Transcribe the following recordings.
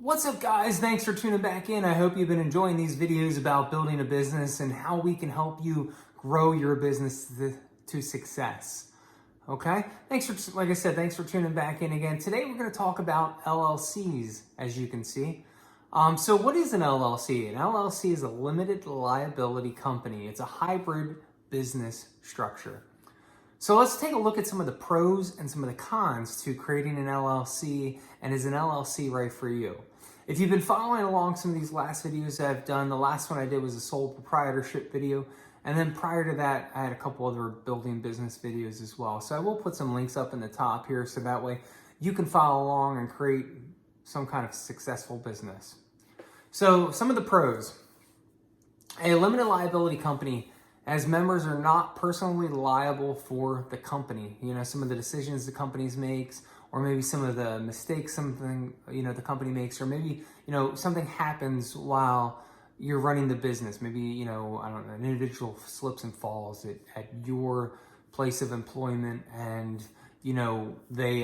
What's up, guys? Thanks for tuning back in. I hope you've been enjoying these videos about building a business and how we can help you grow your business to success. Okay? Like I said, thanks for tuning back in again. Today we're going to talk about LLCs, as you can see. So what is an LLC? An LLC is a limited liability company. It's a hybrid business structure. So let's take a look at some of the pros and some of the cons to creating an LLC, and is an LLC right for you? If you've been following along some of these last videos that I've done, the last one I did was a sole proprietorship video, and then prior to that, I had a couple other building business videos as well. So I will put some links up in the top here so that way you can follow along and create some kind of successful business. So some of the pros. A limited liability company, as members are not personally liable for the company. You know, some of the decisions the company makes, or maybe some of the mistakes the company makes, or maybe, something happens while you're running the business. Maybe, I don't know, an individual slips and falls at your place of employment, and, they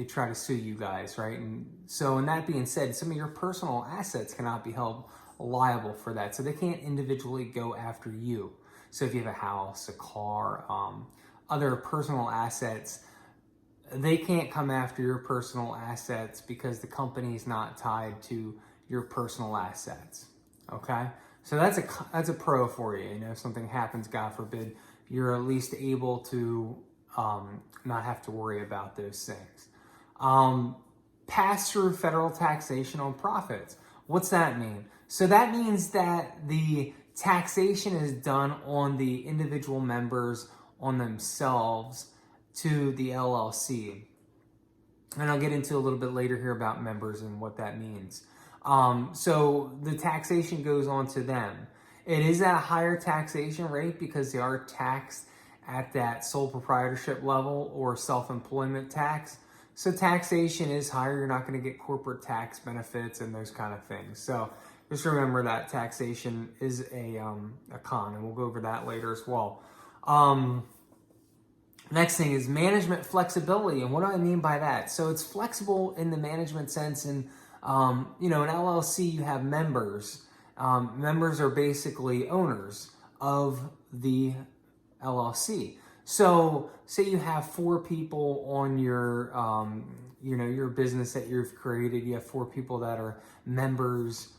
try to sue you guys, right? And so, and that being said, some of your personal assets cannot be held liable for that. So they can't individually go after you. So if you have a house, a car, other personal assets, they can't come after your personal assets because the company is not tied to your personal assets. Okay, so that's a pro for you. If something happens, God forbid, you're at least able to not have to worry about those things. Pass through federal taxation on profits. What's that mean? So that means that the taxation is done on the individual members, on themselves, to the LLC. And I'll get into a little bit later here about members and what that means. So the taxation goes on to them. It is at a higher taxation rate because they are taxed at that sole proprietorship level or self-employment tax. So taxation is higher. You're not going to get corporate tax benefits and those kind of things. So just remember that taxation is a con, and we'll go over that later as well. Next thing is management flexibility. And what do I mean by that? So it's flexible in the management sense. And, an LLC, you have members. Members are basically owners of the LLC. So say you have 4 people on your, your business that you've created. You have 4 people that are members,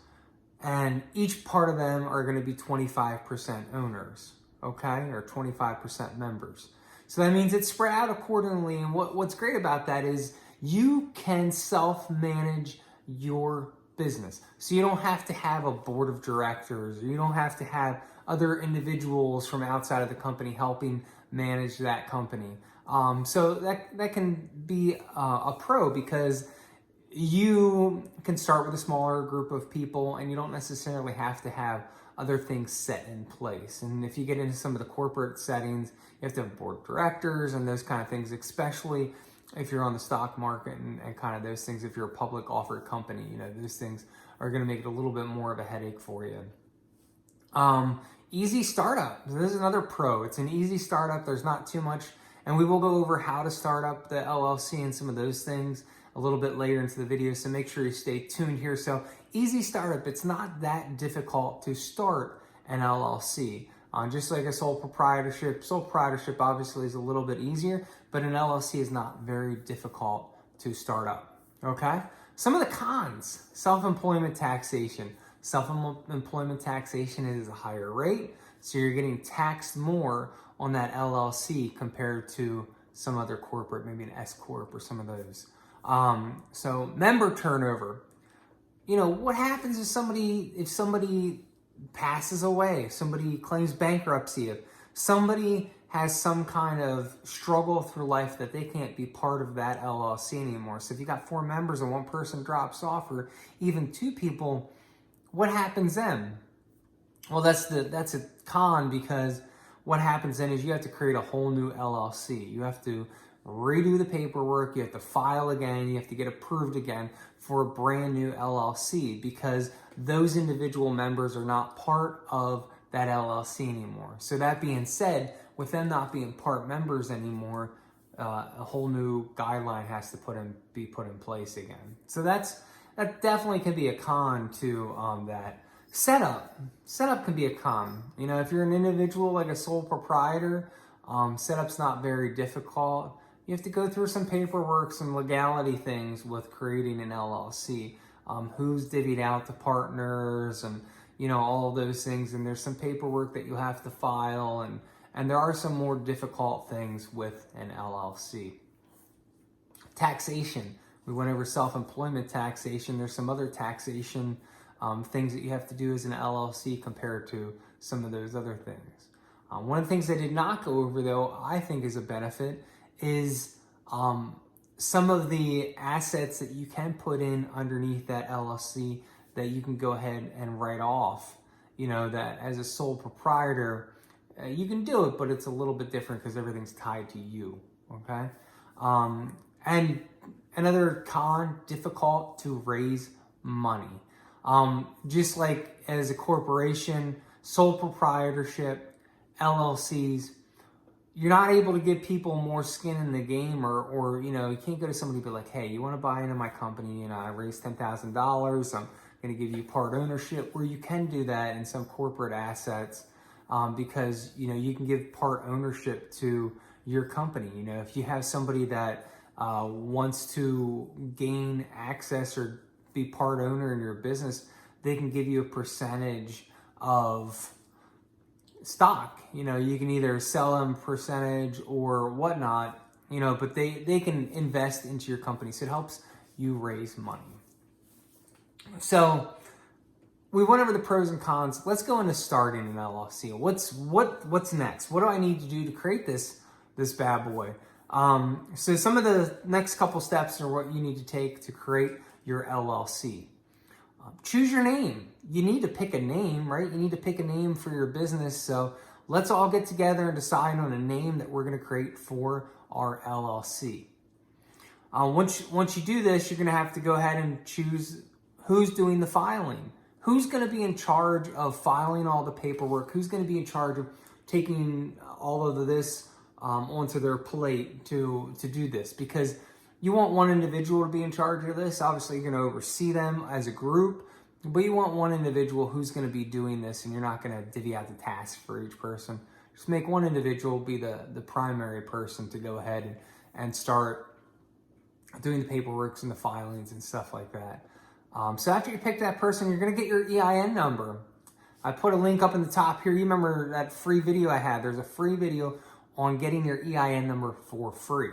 and each part of them are going to be 25% owners, okay? Or 25% members. So that means it's spread out accordingly. And what's great about that is you can self-manage your business. So you don't have to have a board of directors, or you don't have to have other individuals from outside of the company helping manage that company. So that can be a pro, because you can start with a smaller group of people and you don't necessarily have to have other things set in place. And if you get into some of the corporate settings, you have to have board of directors and those kind of things, especially if you're on the stock market and kind of those things. If you're a public offered company, those things are going to make it a little bit more of a headache for you. Easy startup. This is another pro. It's an easy startup. There's not too much, and we will go over how to start up the LLC and some of those things a little bit later into the video, so make sure you stay tuned here. So easy startup. It's not that difficult to start an LLC. Just like a sole proprietorship obviously is a little bit easier, but an LLC is not very difficult to start up, okay? Some of the cons: self-employment taxation. Self-employment taxation is a higher rate, so you're getting taxed more on that LLC compared to some other corporate, maybe an S Corp or some of those. So member turnover. What happens if somebody passes away, if somebody claims bankruptcy, if somebody has some kind of struggle through life that they can't be part of that LLC anymore. So if you got 4 members and one person drops off, or even 2 people, what happens then? Well, that's a con, because what happens then is you have to create a whole new LLC. You have to redo the paperwork, you have to file again, you have to get approved again for a brand new LLC, because those individual members are not part of that LLC anymore. So that being said, with them not being part members anymore, a whole new guideline has to be put in place again. So that's that definitely can be a con to that. Setup can be a con. You know, if you're an individual like a sole proprietor, setup's not very difficult. You have to go through some paperwork, some legality things with creating an LLC. Who's divvied out to partners and, you know, all those things. And there's some paperwork that you have to file, and there are some more difficult things with an LLC. Taxation. We went over self-employment taxation. There's some other taxation things that you have to do as an LLC compared to some of those other things. One of the things I did not go over, though, I think is a benefit, is some of the assets that you can put in underneath that LLC that you can go ahead and write off. You know, that as a sole proprietor, you can do it, but it's a little bit different because everything's tied to you, okay? And another con, difficult to raise money. Just like as a corporation, sole proprietorship, LLCs, you're not able to give people more skin in the game, or you know, you can't go to somebody and be like, hey, you want to buy into my company? You know, I raised $10,000. I'm going to give you part ownership, where you can do that in some corporate assets, because, you know, you can give part ownership to your company. You know, if you have somebody that wants to gain access or be part owner in your business, they can give you a percentage of stock. You know, you can either sell them percentage or whatnot, you know, but they can invest into your company. So it helps you raise money. So we went over the pros and cons. Let's go into starting an LLC. What's next? What do I need to do to create this bad boy? So some of the next couple steps are what you need to take to create your LLC. Choose your name. You need to pick a name, right? You need to pick a name for your business. So let's all get together and decide on a name that we're going to create for our LLC. Once you do this, you're going to have to go ahead and choose who's doing the filing. Who's going to be in charge of filing all the paperwork? Who's going to be in charge of taking all of this onto their plate to do this? Because you want one individual to be in charge of this. Obviously, you're going to oversee them as a group, but you want one individual who's going to be doing this, and you're not going to divvy out the tasks for each person. Just make one individual be the primary person to go ahead and start doing the paperwork and the filings and stuff like that. So after you pick that person, you're going to get your EIN number. I put a link up in the top here. You remember that free video I had? There's a free video on getting your EIN number for free.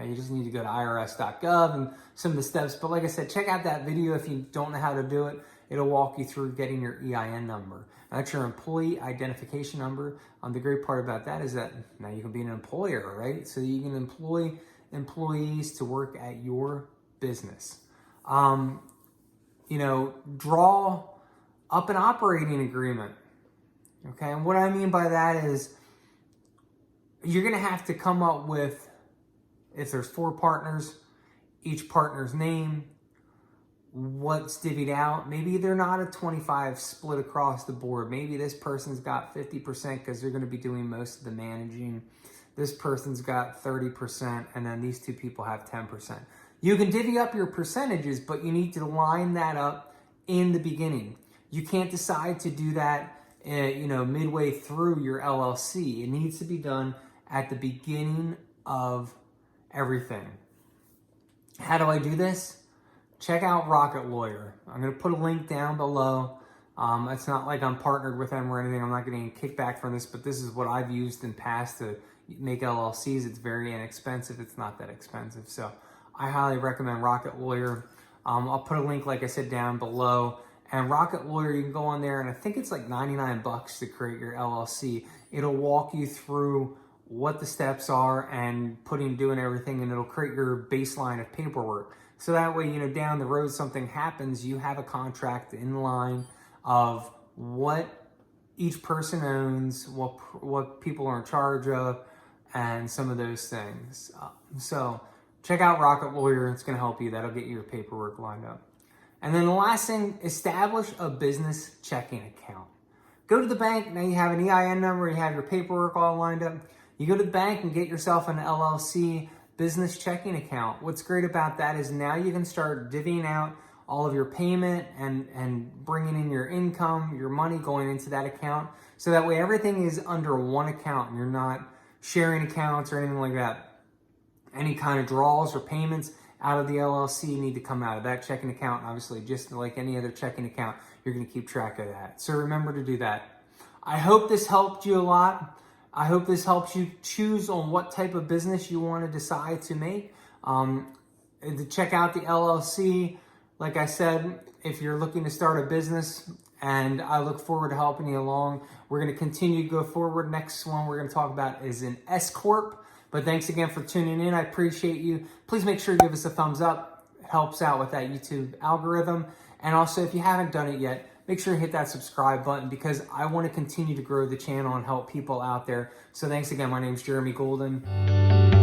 You just need to go to irs.gov and some of the steps. But like I said, check out that video if you don't know how to do it. It'll walk you through getting your EIN number. That's your employee identification number. The great part about that is that now you can be an employer, right? So you can employ employees to work at your business. You know, draw up an operating agreement. Okay, and what I mean by that is you're going to have to come up with, if there's 4 partners, each partner's name, what's divvied out. Maybe they're not a 25 split across the board. Maybe this person's got 50% because they're going to be doing most of the managing. This person's got 30%, and then these 2 people have 10%. You can divvy up your percentages, but you need to line that up in the beginning. You can't decide to do that, you know, midway through your LLC. It needs to be done at the beginning of everything. How do I do this? Check out Rocket Lawyer. I'm going to put a link down below. It's not like I'm partnered with them or anything. I'm not getting any kickback from this, but this is what I've used in past to make LLCs. It's very inexpensive. It's not that expensive. So I highly recommend Rocket Lawyer. I'll put a link, like I said, down below. And Rocket Lawyer, you can go on there, and I think it's like $99 to create your LLC. It'll walk you through what the steps are and doing everything, and it'll create your baseline of paperwork. So that way, you know, down the road something happens, you have a contract in line of what each person owns, what people are in charge of, and some of those things. So check out Rocket Lawyer. It's going to help you. That'll get your paperwork lined up. And then the last thing, establish a business checking account. Go to the bank. Now you have an EIN number. You have your paperwork all lined up. You go to the bank and get yourself an LLC business checking account. What's great about that is now you can start divvying out all of your payment and bringing in your income, your money going into that account. So that way everything is under one account and you're not sharing accounts or anything like that. Any kind of draws or payments out of the LLC need to come out of that checking account. Obviously, just like any other checking account, you're going to keep track of that. So remember to do that. I hope this helped you a lot. I hope this helps you choose on what type of business you want to decide to make. To check out the LLC, like I said, if you're looking to start a business, and I look forward to helping you along. We're going to continue to go forward. Next one we're going to talk about is an S Corp. But thanks again for tuning in. I appreciate you. Please make sure you give us a thumbs up. It helps out with that YouTube algorithm. And also, if you haven't done it yet, make sure you hit that subscribe button because I want to continue to grow the channel and help people out there. So thanks again. My name is Jeremy Guldin.